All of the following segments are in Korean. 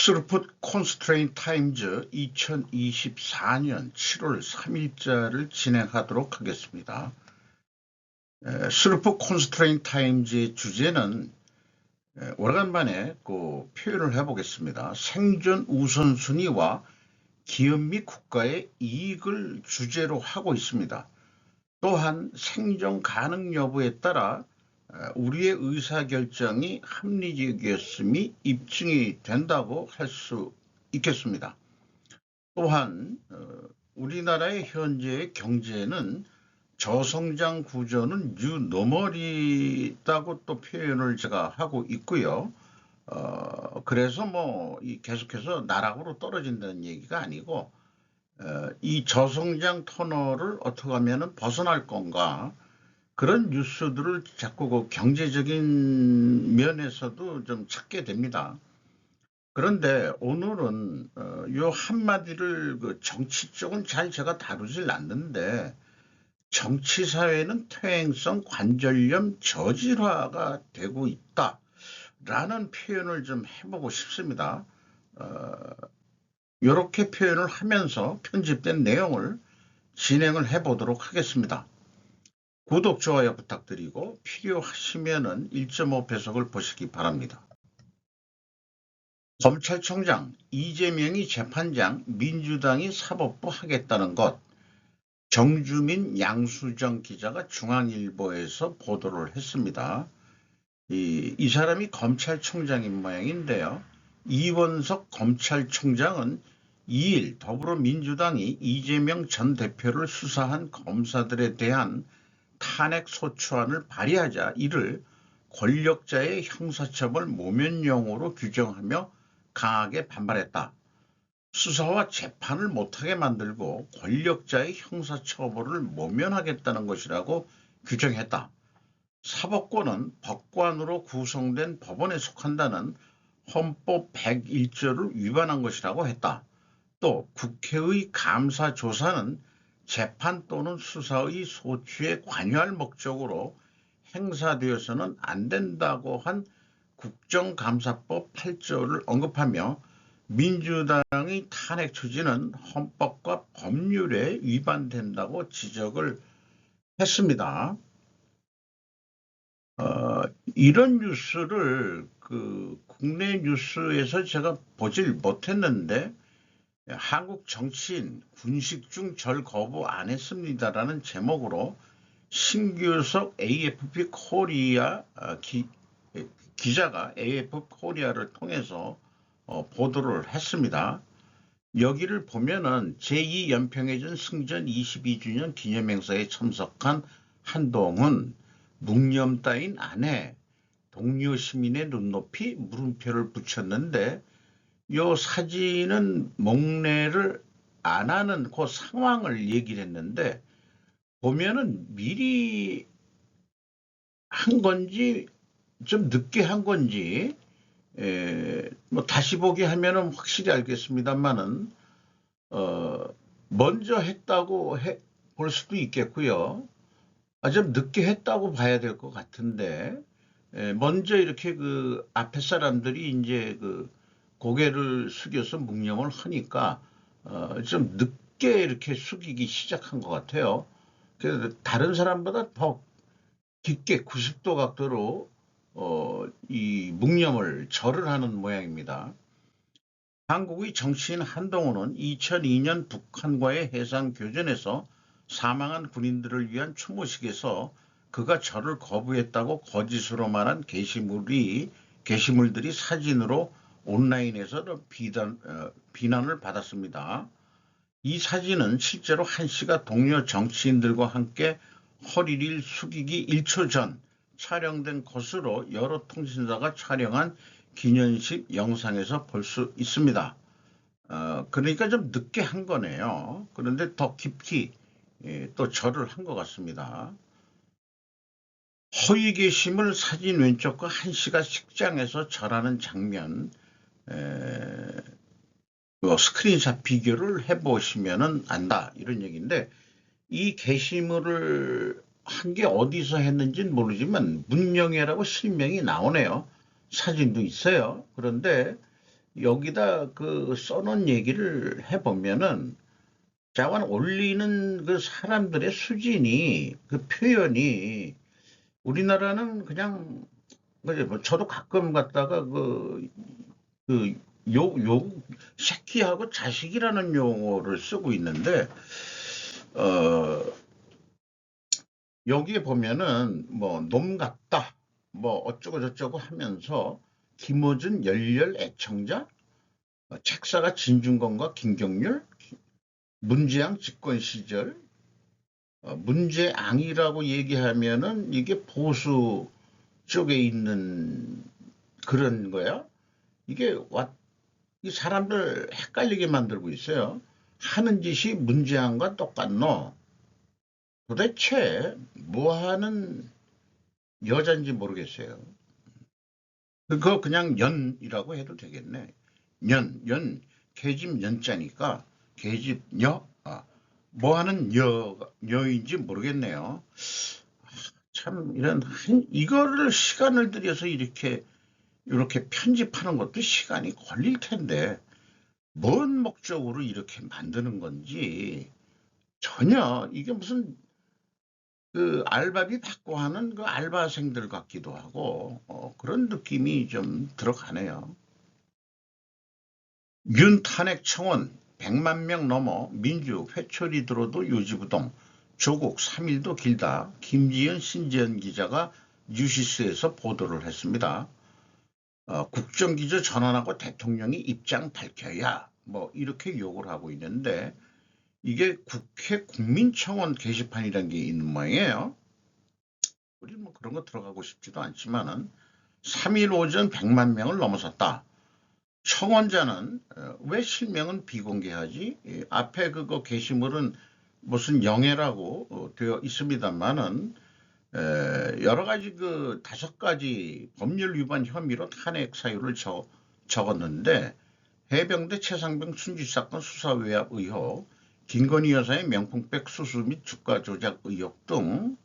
스루풋 콘스트레인 타임즈 2024년 7월 3일자를 진행하도록 하겠습니다. 스루풋 콘스트레인 타임즈의 주제는 오래간만에 표현을 해보겠습니다. 생존 우선순위와 기업 및 국가의 이익을 주제로 하고 있습니다. 또한 생존 가능 여부에 따라 우리의 의사결정이 합리적이었음이 입증이 된다고 할 수 있겠습니다. 또한 우리나라의 현재의 경제는 저성장 구조는 뉴노멀이라고 또 표현을 제가 하고 있고요. 그래서 계속해서 나락으로 떨어진다는 얘기가 아니고 이 저성장 터널을 어떻게 하면 벗어날 건가, 그런 뉴스들을 자꾸 경제적인 면에서도 좀 찾게 됩니다. 그런데 오늘은 요 한마디를 정치 쪽은 잘 제가 다루질 않는데, 정치 사회는 퇴행성 관절염 저질화가 되고 있다라는 표현을 좀 해보고 싶습니다. 이렇게 표현을 하면서 편집된 내용을 진행을 해보도록 하겠습니다. 구독, 좋아요 부탁드리고 필요하시면은 1.5배속을 보시기 바랍니다. 검찰총장, 이재명이 재판장, 민주당이 사법부 하겠다는 것. 정주민, 양수정 기자가 중앙일보에서 보도를 했습니다. 이 사람이 검찰총장인 모양인데요. 이원석 검찰총장은 2일 더불어민주당이 이재명 전 대표를 수사한 검사들에 대한 탄핵소추안을 발의하자 이를 권력자의 형사처벌 모면용으로 규정하며 강하게 반발했다. 수사와 재판을 못하게 만들고 권력자의 형사처벌을 모면하겠다는 것이라고 규정했다. 사법권은 법관으로 구성된 법원에 속한다는 헌법 101조를 위반한 것이라고 했다. 또 국회의 감사조사는 재판 또는 수사의 소추에 관여할 목적으로 행사되어서는 안 된다고 한 국정감사법 8조를 언급하며 민주당의 탄핵 추진은 헌법과 법률에 위반된다고 지적을 했습니다. 이런 뉴스를 국내 뉴스에서 제가 보질 못했는데, 한국 정치인 군식 중 절 거부 안 했습니다라는 제목으로 신규석 AFP 코리아 기자가 AFP 코리아를 통해서 보도를 했습니다. 여기를 보면은 제2연평해전 승전 22주년 기념행사에 참석한 한동훈, 묵념 따윈 안에 동료 시민의 눈높이 물음표를 붙였는데, 요 사진은 목례를 안 하는 그 상황을 얘기를 했는데, 보면은 미리 한 건지 좀 늦게 한 건지 다시 보기 하면은 확실히 알겠습니다만은 먼저 했다고 볼 수도 있겠고요. 좀 늦게 했다고 봐야 될 것 같은데, 먼저 이렇게 앞에 사람들이 이제 고개를 숙여서 묵념을 하니까 좀 늦게 이렇게 숙이기 시작한 것 같아요. 그래서 다른 사람보다 더 깊게 90도 각도로 이 묵념을 절을 하는 모양입니다. 한국의 정치인 한동훈은 2002년 북한과의 해상교전에서 사망한 군인들을 위한 추모식에서 그가 절을 거부했다고 거짓으로 말한 게시물들이 사진으로 온라인에서 비난을 받았습니다. 이 사진은 실제로 한 씨가 동료 정치인들과 함께 허리를 숙이기 1초 전 촬영된 것으로 여러 통신사가 촬영한 기념식 영상에서 볼 수 있습니다. 그러니까 좀 늦게 한 거네요. 그런데 더 깊이 또 절을 한 것 같습니다. 허위 게시물 사진 왼쪽과 한 씨가 식장에서 절하는 장면, 스크린샷 비교를 해보시면 안다, 이런 얘기인데, 이 게시물을 한 게 어디서 했는지는 모르지만 문영애라고 실명이 나오네요. 사진도 있어요. 그런데 여기다 그 써놓은 얘기를 해보면은 자관 올리는 그 사람들의 수준이 그 표현이 우리나라는 그냥 뭐 저도 가끔 갔다가 그 새끼하고 자식이라는 용어를 쓰고 있는데 어 여기에 보면은 뭐 놈 같다 뭐 어쩌고 저쩌고 하면서 김어준 열렬 애청자 책사가 진중권과 김경률 문재양 집권 시절 문재앙이라고 얘기하면은 이게 보수 쪽에 있는 그런 거야. 이게 이 사람들 헷갈리게 만들고 있어요. 하는 짓이 문재앙과 똑같노. 도대체 뭐 하는 여잔지 모르겠어요. 그거 그냥 연이라고 해도 되겠네. 계집 연자니까 계집 뭐 하는 여인지 모르겠네요. 참 이거를 시간을 들여서 이렇게 편집하는 것도 시간이 걸릴 텐데 뭔 목적으로 이렇게 만드는 건지 전혀 이게 무슨 그 알바비 받고 하는 그 알바생들 같기도 하고 그런 느낌이 좀 들어가네요. 윤 탄핵 청원 100만 명 넘어 민주 회초리 들어도 요지부동 조국 3일도 길다. 김지연 신지연 기자가 뉴시스에서 보도를 했습니다. 국정기조 전환하고 대통령이 입장 밝혀야 뭐 이렇게 욕을 하고 있는데 이게 국회 국민청원 게시판이라는 게 있는 모양이에요. 우리 뭐 그런 거 들어가고 싶지도 않지만은 3일 오전 100만 명을 넘어섰다. 청원자는 왜 실명은 비공개하지? 앞에 그거 게시물은 무슨 영해라고 되어 있습니다만은 여러 가지 그 5가지 법률 위반 혐의로 탄핵 사유를 적었는데 해병대 최상병 순직 사건 수사 외압 의혹, 김건희 여사의 명품백 수수 및 주가 조작 의혹 등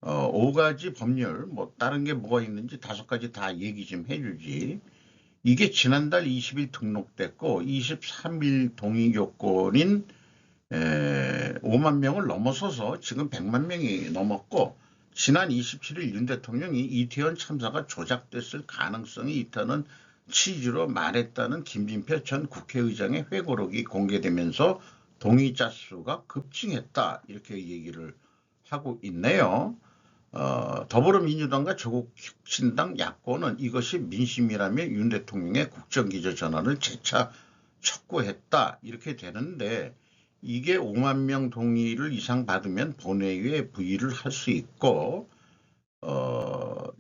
5가지 법률 뭐 다른 게 뭐가 있는지 5가지 다 얘기 좀 해주지. 이게 지난달 20일 등록됐고 23일 동의 요건인 5만 명을 넘어서서 지금 100만 명이 넘었고 지난 27일 윤 대통령이 이태원 참사가 조작됐을 가능성이 있다는 취지로 말했다는 김진표 전 국회의장의 회고록이 공개되면서 동의자 수가 급증했다 이렇게 얘기를 하고 있네요. 더불어민주당과 조국혁신당 야권은 이것이 민심이라며 윤 대통령의 국정기조 전환을 재차 촉구했다 이렇게 되는데 이게 5만 명 동의를 이상 받으면 본회의에 부의를 할 수 있고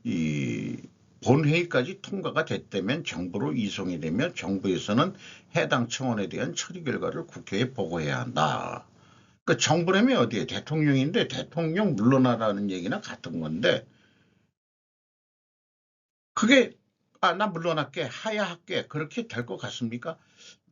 이 본회의까지 통과가 됐다면 정부로 이송이 되며 정부에서는 해당 청원에 대한 처리 결과를 국회에 보고해야 한다. 그 정부라면 어디에 대통령인데 대통령 물러나라는 얘기나 같은 건데 그게 나 물러날게 하야할게 그렇게 될 것 같습니까?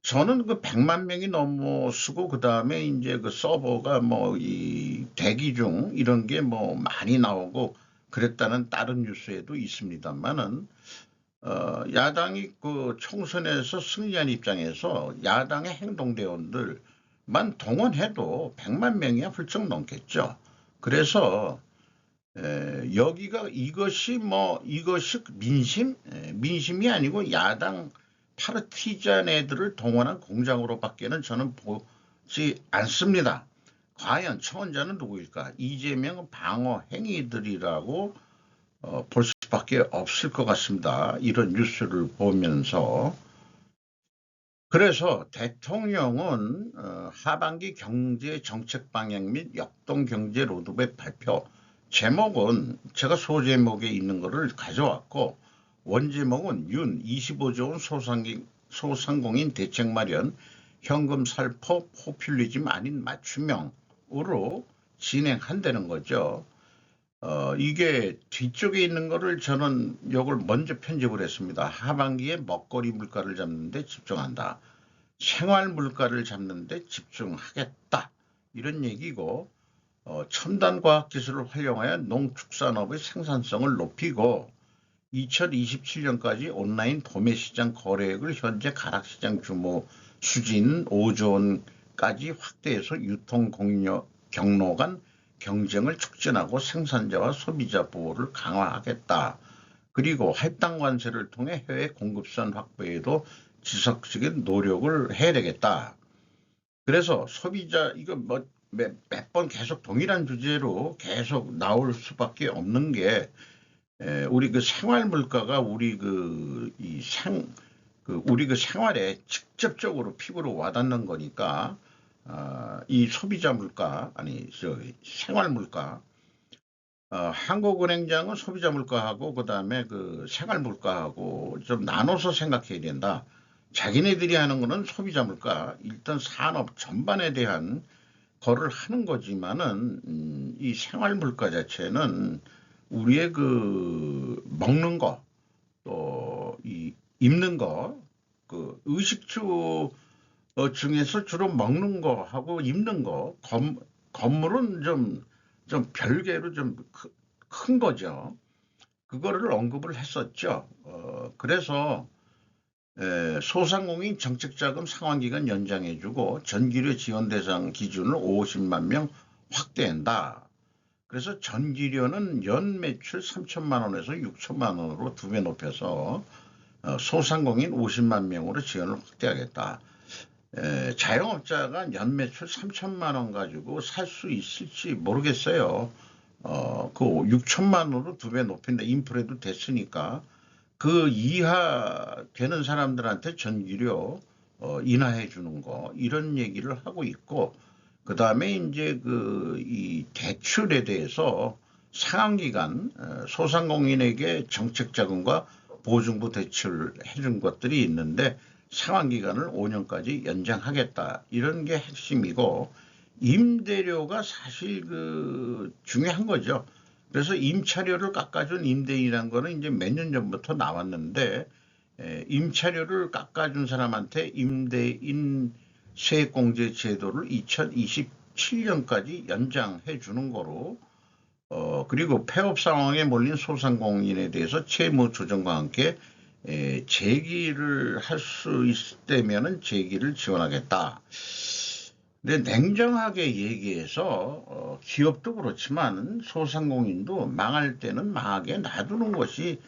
저는 그 100만 명이 넘어서고 그다음에 이제 그 서버가 뭐 이 대기 중 이런 게 뭐 많이 나오고 그랬다는 다른 뉴스에도 있습니다만은 야당이 그 총선에서 승리한 입장에서 야당의 행동대원들만 동원해도 100만 명이야 훌쩍 넘겠죠. 그래서 여기가 이것이 민심이 아니고 야당 파르티잔 애들을 동원한 공장으로밖에는 저는 보지 않습니다. 과연 청원자는 누구일까? 이재명 방어 행위들이라고 볼 수밖에 없을 것 같습니다. 이런 뉴스를 보면서. 그래서 대통령은 하반기 경제 정책 방향 및 역동 경제 로드맵 발표 제목은 제가 소제목에 있는 거를 가져왔고 원제목은 윤 25조 원 소상공인 대책 마련 현금 살포 포퓰리즘 아닌 맞춤형으로 진행한다는 거죠. 이게 뒤쪽에 있는 거를 저는 이걸 먼저 편집을 했습니다. 하반기에 먹거리 물가를 잡는 데 집중한다. 생활 물가를 잡는 데 집중하겠다. 이런 얘기고 첨단 과학 기술을 활용하여 농축산업의 생산성을 높이고 2027년까지 온라인 도매 시장 거래액을 현재 가락시장 규모 수진 5조 원까지 확대해서 유통 경로 간 경쟁을 촉진하고 생산자와 소비자 보호를 강화하겠다. 그리고 할당 관세를 통해 해외 공급선 확보에도 지속적인 노력을 해야 되겠다. 그래서 소비자 이거 뭐 몇 번 계속 동일한 주제로 계속 나올 수밖에 없는 게 우리 그 생활 물가가 우리 우리 그 생활에 직접적으로 피부로 와닿는 거니까 이 소비자 물가 아니 생활 물가 한국은행장은 소비자 물가하고 그다음에 그 생활 물가하고 좀 나눠서 생각해야 된다. 자기네들이 하는 거는 소비자 물가, 일단 산업 전반에 대한 거를 하는 거지만은 이 생활 물가 자체는 우리의 그 먹는 거, 또 이 입는 거, 그 의식주 중에서 주로 먹는 거하고 입는 거, 건물은 좀 별개로 좀 큰 거죠. 그거를 언급을 했었죠. 그래서 소상공인 정책자금 상환기간 연장해주고 전기료 지원 대상 기준을 50만 명 확대한다. 그래서 전기료는 연 매출 3천만 원에서 6천만 원으로 2배 높여서 소상공인 50만 명으로 지원을 확대하겠다. 자영업자가 연 매출 3천만 원 가지고 살 수 있을지 모르겠어요. 그 6천만 원으로 2배 높인다. 인플레도 됐으니까 그 이하 되는 사람들한테 전기료 인하해 주는 거 이런 얘기를 하고 있고 그 다음에 이제 이 대출에 대해서 상한기간 소상공인에게 정책자금과 보증부 대출을 해준 것들이 있는데 상환기간을 5년까지 연장하겠다. 이런 게 핵심이고 임대료가 사실 중요한 거죠. 그래서 임차료를 깎아준 임대인이라는 거는 이제 몇 년 전부터 나왔는데 임차료를 깎아준 사람한테 임대인 세액공제 제도를 2027년까지 연장해 주는 거로 그리고 폐업 상황에 몰린 소상공인에 대해서 채무 조정과 함께 재기를 할 수 있다면은 재기를 지원하겠다. 근데 냉정하게 얘기해서 기업도 그렇지만 소상공인도 망할 때는 망하게 놔두는 것이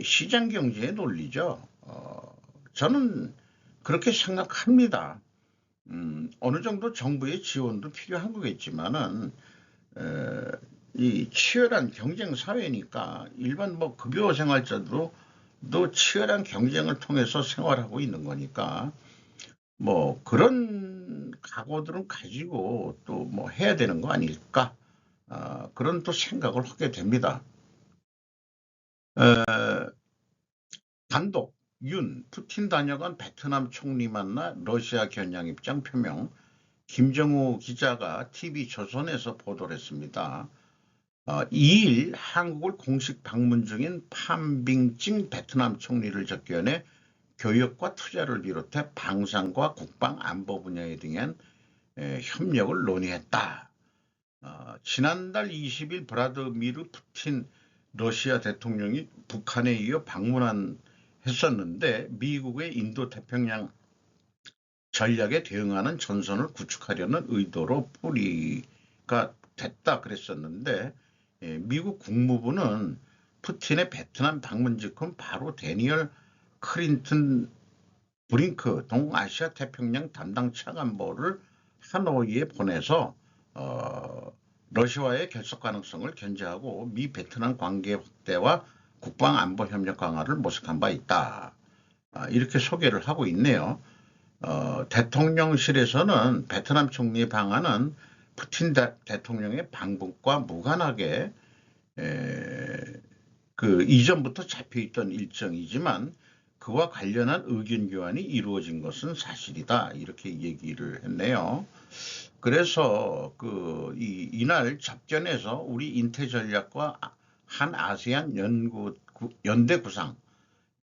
시장 경제의 논리죠. 저는 그렇게 생각합니다. 어느 정도 정부의 지원도 필요한 거겠지만은 이 치열한 경쟁 사회니까 일반 뭐 급여 생활자도 치열한 경쟁을 통해서 생활하고 있는 거니까 뭐 그런 각오들은 가지고 또 뭐 해야 되는 거 아닐까 그런 또 생각을 하게 됩니다. 단독 푸틴 다녀간 베트남 총리 만나 러시아 겨냥 입장 표명 김정우 기자가 TV조선에서 보도를 했습니다. 2일 한국을 공식 방문 중인 팜빙찡 베트남 총리를 접견해 교역과 투자를 비롯해 방산과 국방 안보 분야에 등한 협력을 논의했다. 지난달 20일 브라드미르 푸틴 러시아 대통령이 북한에 이어 방문했었는데 미국의 인도 태평양 전략에 대응하는 전선을 구축하려는 의도로 풀이가 됐다 그랬었는데 미국 국무부는 푸틴의 베트남 방문 직후 바로 데니얼 클린턴 브링크 동아시아 태평양 담당 차관보를 하노이에 보내서 러시아와의 결속 가능성을 견제하고 미 베트남 관계 확대와 국방 안보 협력 강화를 모색한 바 있다. 이렇게 소개를 하고 있네요. 대통령실에서는 베트남 총리의 방안은 푸틴 대통령의 방북과 무관하게 이전부터 잡혀있던 일정이지만 그와 관련한 의견 교환이 이루어진 것은 사실이다. 이렇게 얘기를 했네요. 그래서 이날 접견에서 우리 인태전략과 한 아세안 연대 구상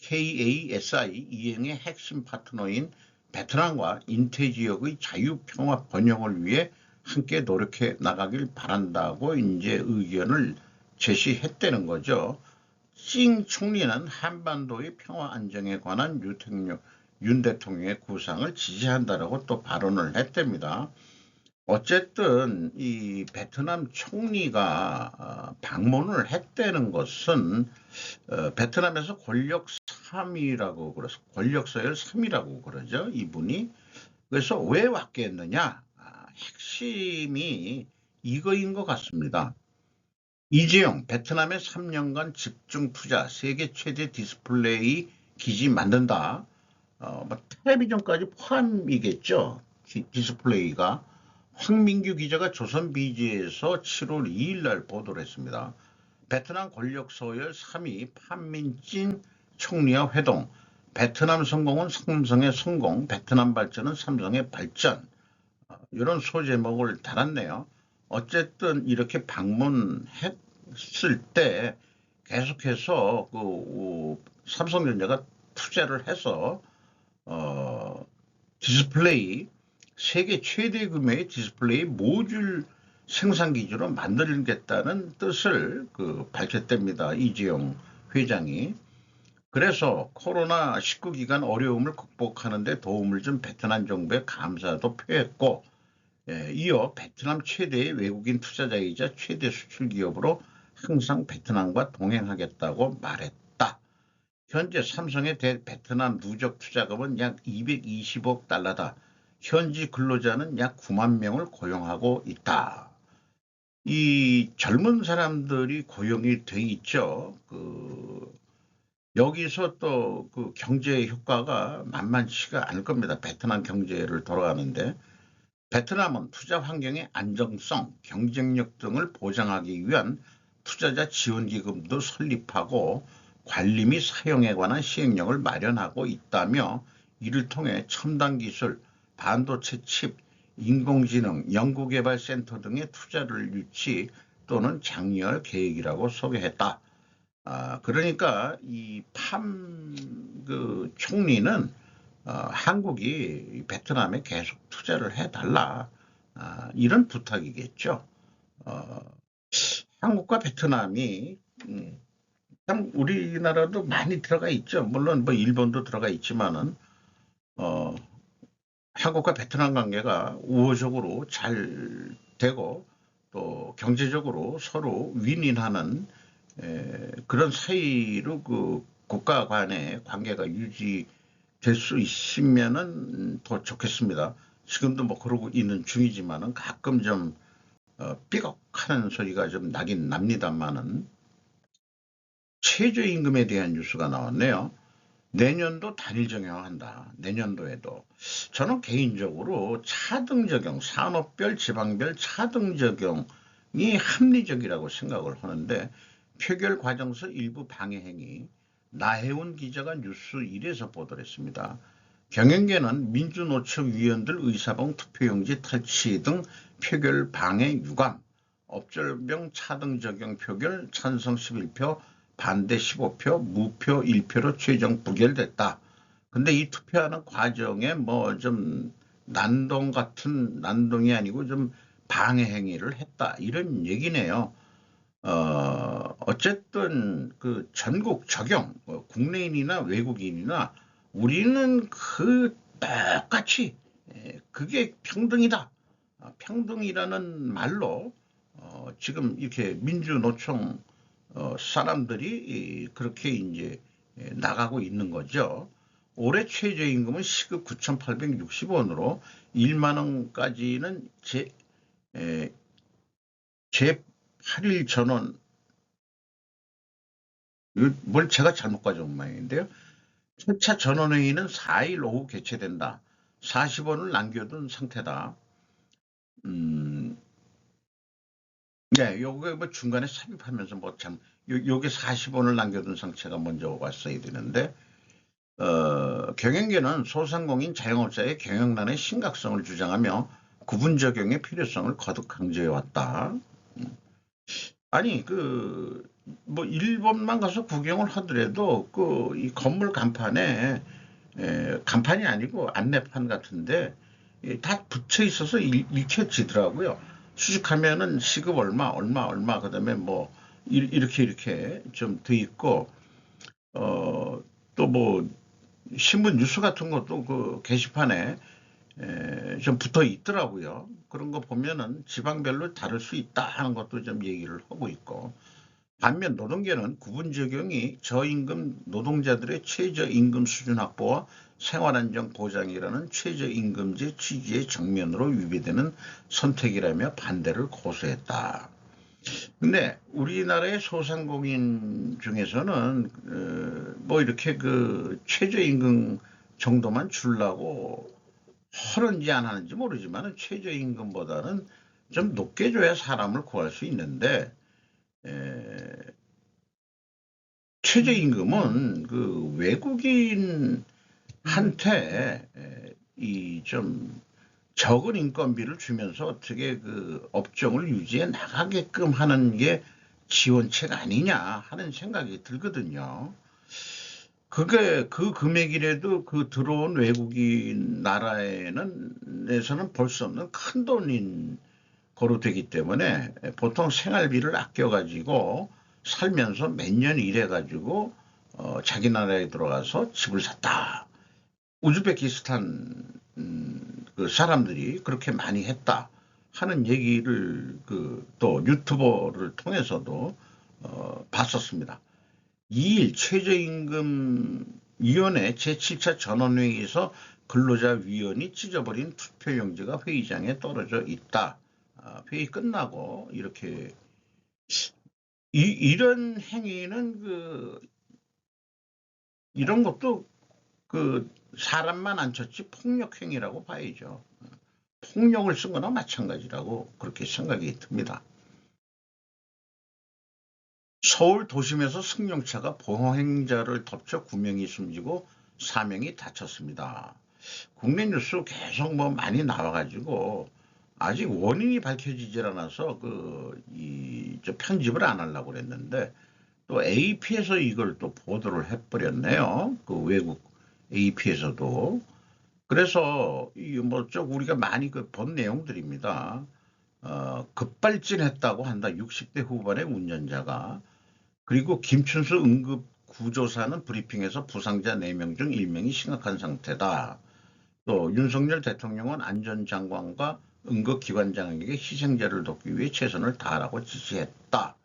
KASI 이행의 핵심 파트너인 베트남과 인태지역의 자유평화 번영을 위해 함께 노력해 나가길 바란다고 이제 의견을 제시했다는 거죠. 찡 총리는 한반도의 평화 안정에 관한 윤 대통령의 구상을 지지한다라고 또 발언을 했답니다. 어쨌든 이 베트남 총리가 방문을 했다는 것은 베트남에서 권력 3위라고 그래서 권력 서열 3위라고 그러죠. 이분이. 그래서 왜 왔겠느냐? 핵심이 이거인 것 같습니다. 이재용 베트남의 3년간 집중 투자 세계 최대 디스플레이 기지 만든다. 뭐 텔레비전까지 포함이겠죠. 디스플레이가. 황민규 기자가 조선비지에서 7월 2일 날 보도를 했습니다. 베트남 권력 서열 3위 판민진 총리와 회동. 베트남 성공은 삼성의 성공, 베트남 발전은 삼성의 발전. 이런 소제목을 달았네요. 어쨌든 이렇게 방문했을 때 계속해서 삼성전자가 투자를 해서 디스플레이 세계 최대 규모의 디스플레이 모듈 생산 기지로 만들겠다는 뜻을 밝혔답니다. 이재용 회장이. 그래서 코로나19 기간 어려움을 극복하는 데 도움을 준 베트남 정부에 감사도 표했고, 이어 베트남 최대의 외국인 투자자이자 최대 수출 기업으로 항상 베트남과 동행하겠다고 말했다. 현재 삼성의 베트남 누적 투자금은 약 220억 달러다. 현지 근로자는 약 9만 명을 고용하고 있다. 이 젊은 사람들이 고용이 돼 있죠. 여기서 또 경제 효과가 만만치가 않을 겁니다. 베트남 경제를 돌아가는데. 베트남은 투자 환경의 안정성, 경쟁력 등을 보장하기 위한 투자자 지원기금도 설립하고 관리 및 사용에 관한 시행령을 마련하고 있다며 이를 통해 첨단 기술, 반도체 칩, 인공지능, 연구개발센터 등의 투자를 유치 또는 장려할 계획이라고 소개했다. 그러니까 이 총리는 한국이 베트남에 계속 투자를 해달라. 이런 부탁이겠죠. 한국과 베트남이 참 우리나라도 많이 들어가 있죠. 물론 뭐 일본도 들어가 있지만은 한국과 베트남 관계가 우호적으로 잘 되고 또 경제적으로 서로 윈윈하는 그런 사이로 국가 간의 관계가 유지될 수 있으면은 더 좋겠습니다. 지금도 뭐 그러고 있는 중이지만은 가끔 좀 삐걱하는 소리가 좀 나긴 납니다만은. 최저임금에 대한 뉴스가 나왔네요. 내년도 단일 적용한다. 내년도에도. 저는 개인적으로 차등 적용, 산업별, 지방별 차등 적용이 합리적이라고 생각을 하는데 표결 과정에서 일부 방해 행위, 나혜운 기자가 뉴스 1에서 보도를 했습니다. 경영계는 민주노총 위원들 의사봉 투표용지 탈취 등 표결 방해 유감, 업절병 차등 적용 표결 찬성 11표, 반대 15표, 무표 1표로 최종 부결됐다. 근데 이 투표하는 과정에 뭐 좀 난동이 아니고 좀 방해 행위를 했다. 이런 얘기네요. 어쨌든 전국 적용, 국내인이나 외국인이나 우리는 똑같이 그게 평등이다. 평등이라는 말로 지금 이렇게 민주노총 사람들이 그렇게 이제 나가고 있는 거죠. 올해 최저임금은 시급 9,860원으로 1만 원까지는 제 8일 전원, 뭘 제가 잘못 가져온 모양인데요. 첫차 전원회의는 4일 오후 개최된다. 40원을 남겨둔 상태다. 네, 요게 뭐 중간에 삽입하면서 뭐 요게 40원을 남겨둔 상태가 먼저 왔어야 되는데, 경영계는 소상공인 자영업자의 경영난의 심각성을 주장하며 구분 적용의 필요성을 거듭 강조해왔다. 아니, 뭐 일본만 가서 구경을 하더라도 이 건물 간판에 간판이 아니고 안내판 같은데 다 붙여 있어서 읽혀지더라고요. 수식하면은 시급 얼마, 그다음에 뭐 이렇게 좀 돼 있고, 또 뭐 신문 뉴스 같은 것도 그 게시판에 좀 붙어 있더라고요. 그런 거 보면은 지방별로 다를 수 있다 하는 것도 좀 얘기를 하고 있고, 반면 노동계는 구분 적용이 저임금 노동자들의 최저임금 수준 확보와 생활안정 보장이라는 최저임금제 취지의 정면으로 위배되는 선택이라며 반대를 고수했다. 근데 우리나라의 소상공인 중에서는 뭐 이렇게 그 최저임금 정도만 주려고 하는지 안 하는지 모르지만 최저임금보다는 좀 높게 줘야 사람을 구할 수 있는데, 최저임금은 그 외국인한테 이 좀 적은 인건비를 주면서 어떻게 그 업종을 유지해 나가게끔 하는 게 지원책 아니냐 하는 생각이 들거든요. 그게 그 금액이라도 그 들어온 외국인 나라에서는 벌 수 없는 큰 돈인 거로 되기 때문에 보통 생활비를 아껴가지고 살면서 몇 년 일해가지고 자기 나라에 들어가서 집을 샀다. 우즈베키스탄 그 사람들이 그렇게 많이 했다 하는 얘기를 그 또 유튜버를 통해서도 봤었습니다. 2일 최저임금위원회 제7차 전원회의에서 근로자위원이 찢어버린 투표용지가 회의장에 떨어져 있다. 회의 끝나고 이렇게 이런 행위는 그 이런 것도 그 사람만 안 쳤지 폭력 행위라고 봐야죠. 폭력을 쓴 거나 마찬가지라고 그렇게 생각이 듭니다. 서울 도심에서 승용차가 보행자를 덮쳐 9명이 숨지고 4명이 다쳤습니다. 국내 뉴스 계속 뭐 많이 나와가지고 아직 원인이 밝혀지질 않아서 저 편집을 안 하려고 그랬는데 또 AP에서 이걸 또 보도를 해버렸네요. 그 외국 AP에서도. 그래서 이뭐쭉 우리가 많이 본 내용들입니다. 급발진했다고 한다. 60대 후반의 운전자가. 그리고 김춘수 응급구조사는 브리핑에서 부상자 4명 중 1명이 심각한 상태다. 또 윤석열 대통령은 안전장관과 응급기관장에게 희생자를 돕기 위해 최선을 다하라고 지시했다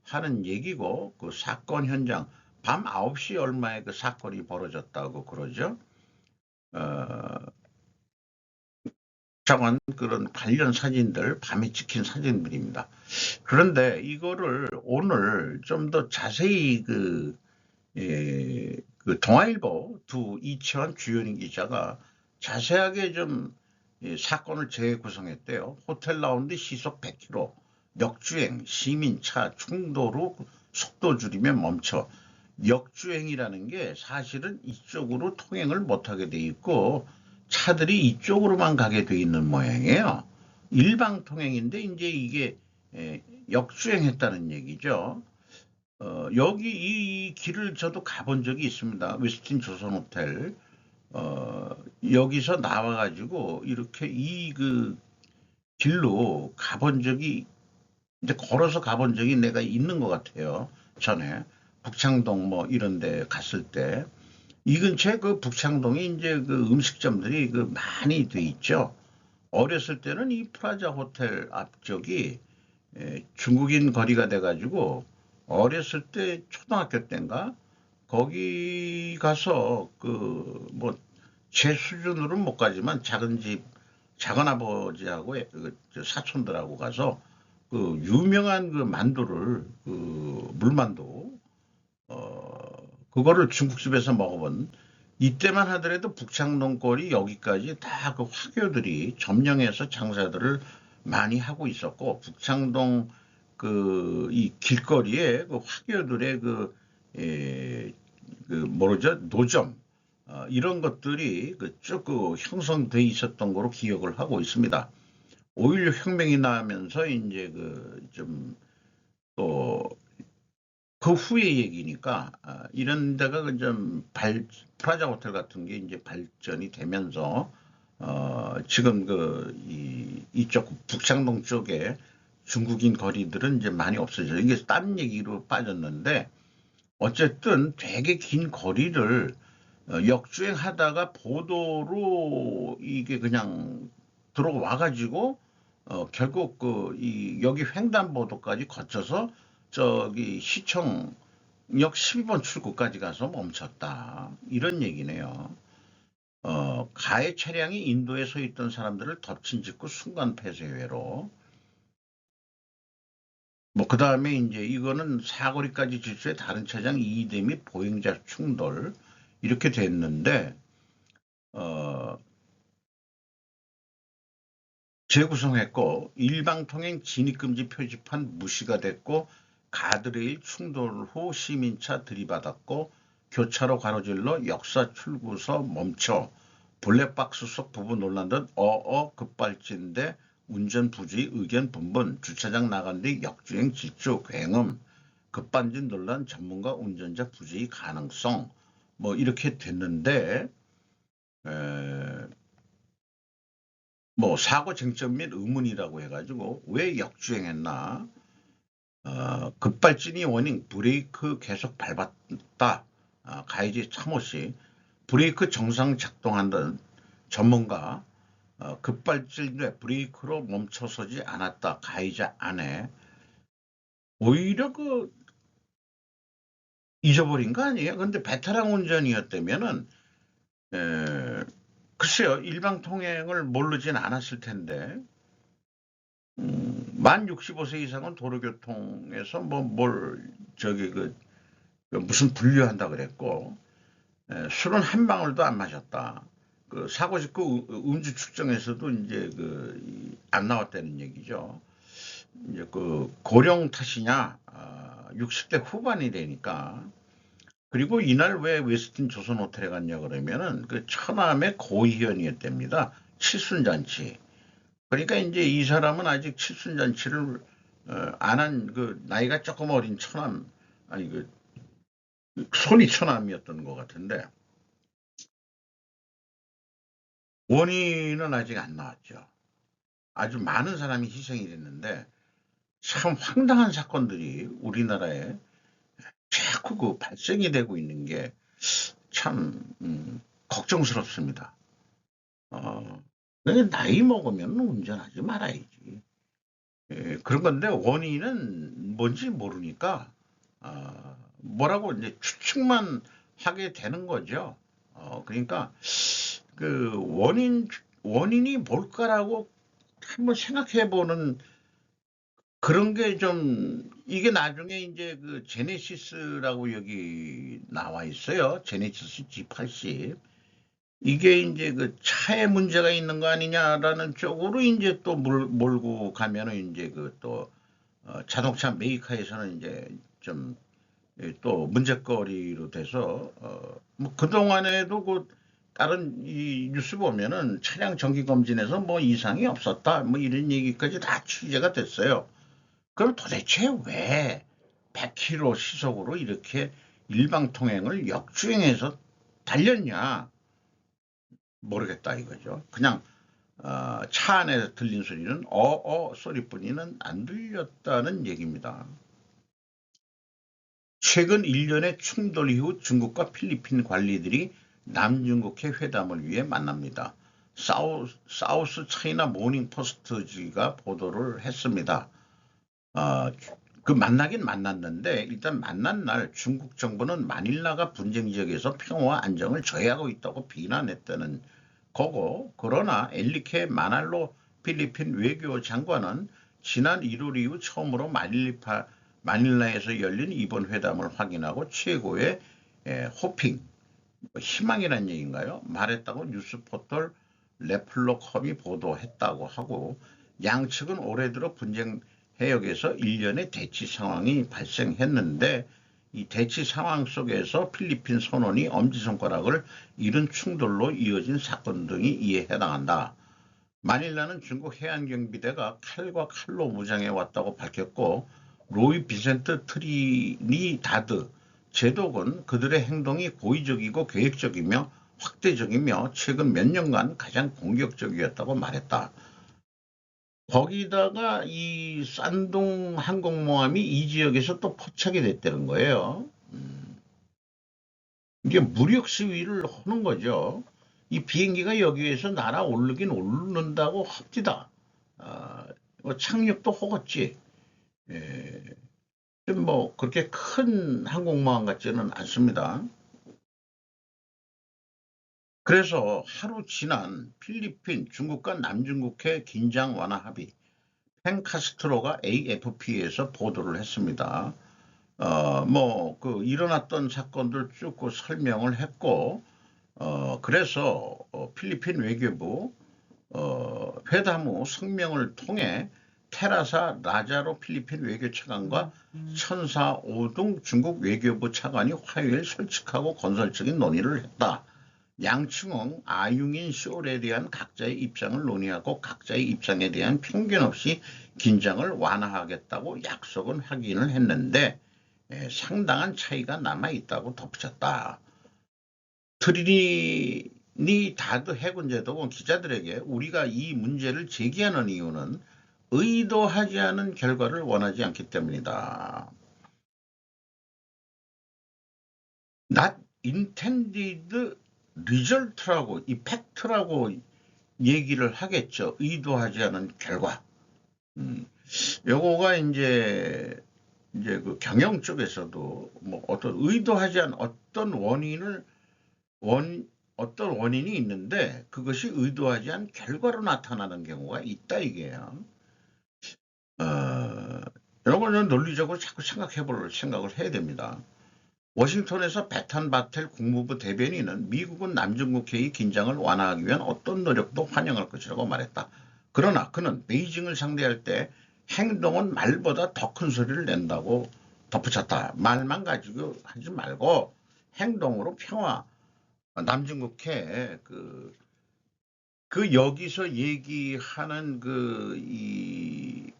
하는 얘기고, 그 사건 현장 밤 9시 얼마에 그 사건이 벌어졌다고 그러죠. 정한 그런 관련 사진들, 밤에 찍힌 사진들입니다. 그런데 이거를 오늘 좀 더 자세히 그 동아일보 두 이채원 주연인 기자가 자세하게 좀 사건을 재구성했대요. 호텔 라운드 시속 100km, 역주행, 시민차 충돌 후 속도 줄이면 멈춰. 역주행이라는 게 사실은 이쪽으로 통행을 못하게 돼 있고 차들이 이쪽으로만 가게 돼 있는 모양이에요. 일방 통행인데 이제 이게 역주행했다는 얘기죠. 여기 이 길을 저도 가본 적이 있습니다. 웨스틴 조선 호텔. 여기서 나와가지고 이렇게 이 그 길로 가본 적이, 이제 걸어서 가본 적이 내가 있는 것 같아요. 전에 북창동 뭐 이런 데 갔을 때. 이 근처에 그 북창동에 이제 그 음식점들이 그 많이 돼 있죠. 어렸을 때는 이 프라자 호텔 앞쪽이 중국인 거리가 돼가지고 어렸을 때 초등학교 때인가 거기 가서 그 뭐 제 수준으로는 못 가지만 작은 집 작은 아버지하고 저 사촌들하고 가서 그 유명한 그 만두를 그 물만두 그거를 중국집에서 먹어본, 이때만 하더라도 북창동 거리 여기까지 다 그 화교들이 점령해서 장사들을 많이 하고 있었고, 북창동 그 이 길거리에 그 화교들의 그 뭐죠 노점 이런 것들이 그쭉 형성돼 있었던 거로 기억을 하고 있습니다. 5.16 혁명이 나면서 이제 그좀또 그 후의 얘기니까 이런 데가 좀 프라자 호텔 같은 게 이제 발전이 되면서 지금 이쪽 북창동 쪽에 중국인 거리들은 이제 많이 없어져요. 이게 딴 얘기로 빠졌는데 어쨌든 되게 긴 거리를 역주행하다가 보도로 이게 그냥 들어와 가지고 결국 여기 횡단보도까지 거쳐서 저기 시청역 12번 출구까지 가서 멈췄다. 이런 얘기네요. 가해 차량이 인도에 서 있던 사람들을 덮친 직후 순간 폐쇄회로. 뭐 그다음에 이제 이거는 사거리까지 질주해 다른 차량 2대 및 보행자 충돌 이렇게 됐는데 어, 재구성했고 일방통행 진입금지 표지판 무시가 됐고 가드레일 충돌 후 시민차 들이받았고 교차로 가로질러 역사 출구서 멈춰 블랙박스 속 부부 논란 등 급발진돼 운전 부주의 의견 분분 주차장 나간 뒤 역주행 질주 굉음 급발진 논란 전문가 운전자 부주의 가능성 뭐 이렇게 됐는데 뭐 사고 쟁점 및 의문이라고 해가지고 왜 역주행했나 급발진이 원인 브레이크 계속 밟았다 가해지 참호씨 브레이크 정상 작동한다는 전문가 급발진돼 브레이크로 멈춰서지 않았다 가해자 아내 오히려 잊어버린 거 아니에요? 근데 베테랑 운전이었다면은 글쎄요 일방 통행을 모르진 않았을 텐데 만 65세 이상은 도로교통에서 저기 무슨 분류한다 그랬고 술은 한 방울도 안 마셨다. 사고 직후 음주 측정에서도 이제 안 나왔다는 얘기죠. 이제 고령 탓이냐 60대 후반이 되니까 그리고 이날 왜 웨스틴 조선 호텔에 갔냐 그러면은 처남의 고희연이었답니다. 칠순잔치. 그러니까 이제 이 사람은 아직 칠순잔치를 안 한 나이가 조금 어린 처남 아니 손이 처남이었던 것 같은데 원인은 아직 안 나왔죠. 아주 많은 사람이 희생이 됐는데 참 황당한 사건들이 우리나라에 자꾸 발생이 되고 있는 게 참 걱정스럽습니다. 나이 먹으면 운전하지 말아야지. 그런 건데 원인은 뭔지 모르니까 뭐라고 이제 추측만 하게 되는 거죠. 그러니까 원인이 뭘까라고 한번 생각해 보는 그런 게 좀 이게 나중에 이제 제네시스라고 여기 나와 있어요. 제네시스 G80. 이게 이제 차에 문제가 있는 거 아니냐라는 쪽으로 이제 또 몰고 가면은 이제 또 자동차 메이커에서는 이제 좀 또 문제거리로 돼서 뭐 그동안에도 다른 이 뉴스 보면은 차량 정기 검진에서 뭐 이상이 없었다 뭐 이런 얘기까지 다 취재가 됐어요. 그럼 도대체 왜 100km 시속으로 이렇게 일방 통행을 역주행해서 달렸냐 모르겠다 이거죠. 그냥 차 안에서 들린 소리는 소리뿐이는 안 들렸다는 얘기입니다. 최근 일련의 충돌 이후 중국과 필리핀 관리들이 남중국해 회담을 위해 만납니다. 사우스 차이나 모닝 포스트지가 보도를 했습니다. 만나긴 만났는데 일단 만난 날 중국 정부는 마닐라가 분쟁 지역에서 평화와 안정을 저해하고 있다고 비난했다는 거고 그러나 엘리케 마날로 필리핀 외교장관은 지난 1월 이후 처음으로 마닐라에서 열린 이번 회담을 확인하고 최고의 호핑, 희망이란 얘기인가요? 말했다고 뉴스포털 레플로컴이 보도했다고 하고 양측은 올해 들어 분쟁 해역에서 일련의 대치 상황이 발생했는데 이 대치 상황 속에서 필리핀 선원이 엄지손가락을 잃은 충돌로 이어진 사건 등이 이에 해당한다. 마닐라는 중국 해안경비대가 칼과 칼로 무장해 왔다고 밝혔고 로이 비센트 트리니다드 제독은 그들의 행동이 고의적이고 계획적이며 확대적이며 최근 몇 년간 가장 공격적이었다고 말했다. 거기다가 이 산둥 항공모함이 이 지역에서 또 포착이 됐다는 거예요. 이게 무력 시위를 하는 거죠. 이 비행기가 여기에서 날아오르긴 오른다고 합디다. 뭐 착륙도 하겠지. 예, 뭐 그렇게 큰 항공모함 같지는 않습니다. 그래서 하루 지난 필리핀, 중국과 남중국해 긴장 완화 합의, 펜카스트로가 AFP에서 보도를 했습니다. 뭐 일어났던 사건들 쭉 설명을 했고, 그래서 필리핀 외교부 회담 후 성명을 통해 테라사 라자로 필리핀 외교차관과 천사 오둥 중국 외교부 차관이 화요일 솔직하고 건설적인 논의를 했다. 양측은 아융인 쇼에 대한 각자의 입장을 논의하고 각자의 입장에 대한 편견 없이 긴장을 완화하겠다고 약속은 확인을 했는데 상당한 차이가 남아있다고 덧붙였다. 트리니 다드 해군 제독은 기자들에게 우리가 이 문제를 제기하는 이유는 의도하지 않은 결과를 원하지 않기 때문이다. Not intended result라고, 이펙트라고 얘기를 하겠죠. 의도하지 않은 결과. 요거가 이제 그 경영 쪽에서도 뭐 어떤 의도하지 않은 어떤 어떤 원인이 있는데 그것이 의도하지 않은 결과로 나타나는 경우가 있다 이게요. 이런 걸 논리적으로 자꾸 생각해볼 생각을 해야 됩니다. 워싱턴에서 베탄 바텔 국무부 대변인은 미국은 남중국해의 긴장을 완화하기 위한 어떤 노력도 환영할 것이라고 말했다. 그러나 그는 베이징을 상대할 때 행동은 말보다 더 큰 소리를 낸다고 덧붙였다. 말만 가지고 하지 말고 행동으로 평화, 남중국해 그 여기서 얘기하는 이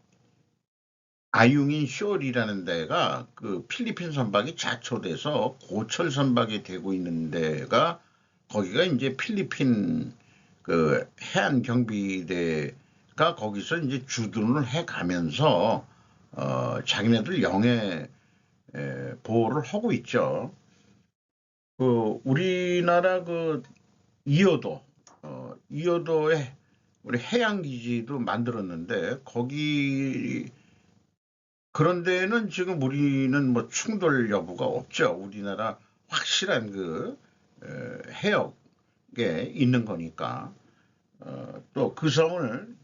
아융인 쇼리라는 데가 그 필리핀 선박이 자초돼서 고철 선박이 되고 있는 데가 거기가 이제 필리핀 그 해안 경비대가 거기서 이제 주둔을 해 가면서 자기네들 영해 보호를 하고 있죠. 그 우리나라 그 이어도에 우리 해양 기지도 만들었는데 거기 그런 데는 지금 우리는 뭐 충돌 여부가 없죠. 우리나라 확실한 해역에 있는 거니까. 또 그 섬을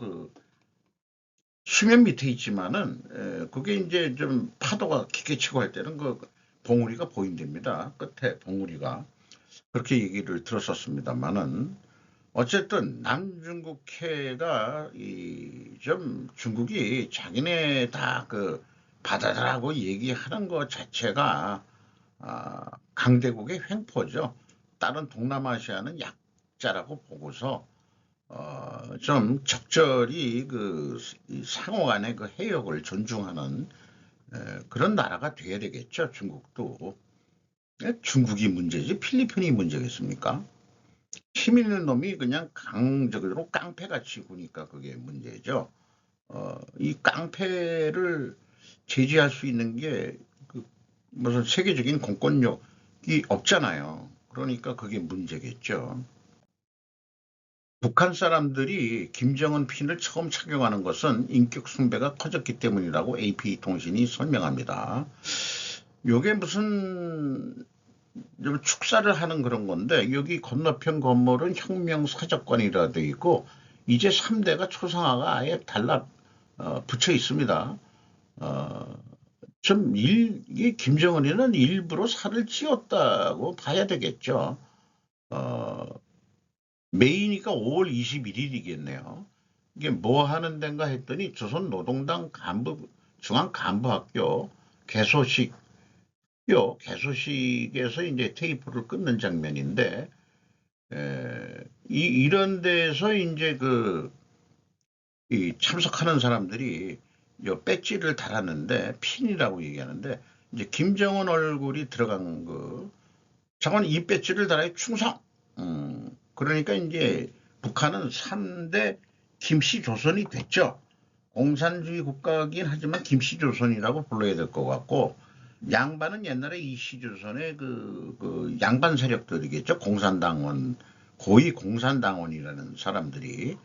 수면 밑에 있지만은 그게 이제 좀 파도가 깊게 치고 할 때는 그 봉우리가 보인답니다. 끝에 봉우리가. 그렇게 얘기를 들었었습니다만은 어쨌든 남중국해가 좀 중국이 자기네 다 바다라고 얘기하는 것 자체가 강대국의 횡포죠. 다른 동남아시아는 약자라고 보고서 좀 적절히 상호 간의 그 해역을 존중하는 그런 나라가 돼야 되겠죠. 중국도. 중국이 문제지 필리핀이 문제겠습니까? 힘 있는 놈이 그냥 강적으로 깡패같이 구니까 그게 문제죠. 이 깡패를 제지할 수 있는 게 무슨 세계적인 공권력이 없잖아요. 그러니까 그게 문제겠죠. 북한 사람들이 김정은 핀을 처음 착용하는 것은 인격 숭배가 커졌기 때문이라고 AP통신이 설명합니다. 요게 무슨 좀 축사를 하는 그런 건데 여기 건너편 건물은 혁명사적관이라 되어 있고 이제 3대가 초상화가 아예 달라 붙여 있습니다. 이게 김정은이는 일부러 살을 찌웠다고 봐야 되겠죠. 메이니까 5월 21일이겠네요. 이게 뭐 하는 데인가 했더니 조선노동당 중앙간부학교 개소식에서 이제 테이프를 끊는 장면인데, 이런 데서 이제 이 참석하는 사람들이 요 배지를 달았는데, 핀이라고 얘기하는데, 이제 김정은 얼굴이 들어간 잠깐 이 배지를 달아야 충성! 그러니까 이제 북한은 3대 김씨 조선이 됐죠. 공산주의 국가이긴 하지만 김씨조선이라고 불러야 될 것 같고, 양반은 옛날에 이씨조선의 그 양반 세력들이겠죠. 공산당원, 고위 공산당원이라는 사람들이.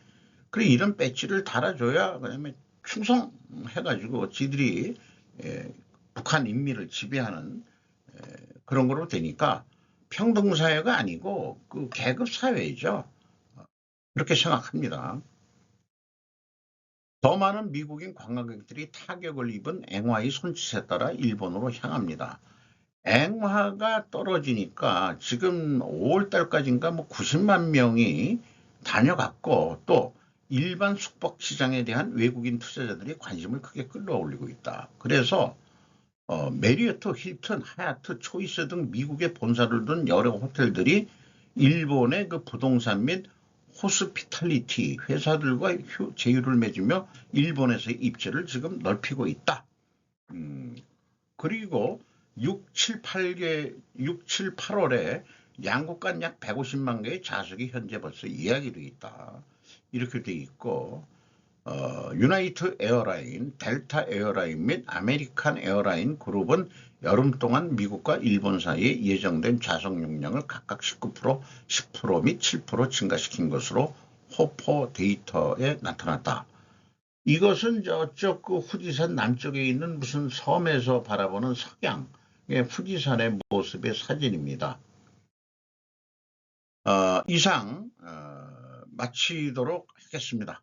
그래, 이런 배지를 달아줘야 그다음에 충성해가지고 지들이 북한 인민을 지배하는 그런 거로 되니까 평등사회가 아니고 그 계급사회죠. 그렇게 생각합니다. 더 많은 미국인 관광객들이 타격을 입은 앵화의 손짓에 따라 일본으로 향합니다. 앵화가 떨어지니까 지금 5월 달까지인가 뭐 90만 명이 다녀갔고 또 일반 숙박 시장에 대한 외국인 투자자들이 관심을 크게 끌어올리고 있다. 그래서 메리어트, 힐튼, 하얏트, 초이스 등 미국의 본사를 둔 여러 호텔들이 일본의 그 부동산 및 호스피탈리티 회사들과 제휴를 맺으며 일본에서의 입지를 지금 넓히고 있다. 그리고 6, 7, 8월에 양국 간 약 150만 개의 좌석이 현재 벌써 예약이 돼 있다. 이렇게 돼 있고 유나이트 에어라인, 델타 에어라인 및 아메리칸 에어라인 그룹은 여름 동안 미국과 일본 사이에 예정된 좌석 용량을 각각 19%, 10% 및 7% 증가시킨 것으로 호포 데이터에 나타났다. 이것은 저쪽 그 후지산 남쪽에 있는 무슨 섬에서 바라보는 석양의 후지산의 모습의 사진입니다. 이상 마치도록 하겠습니다.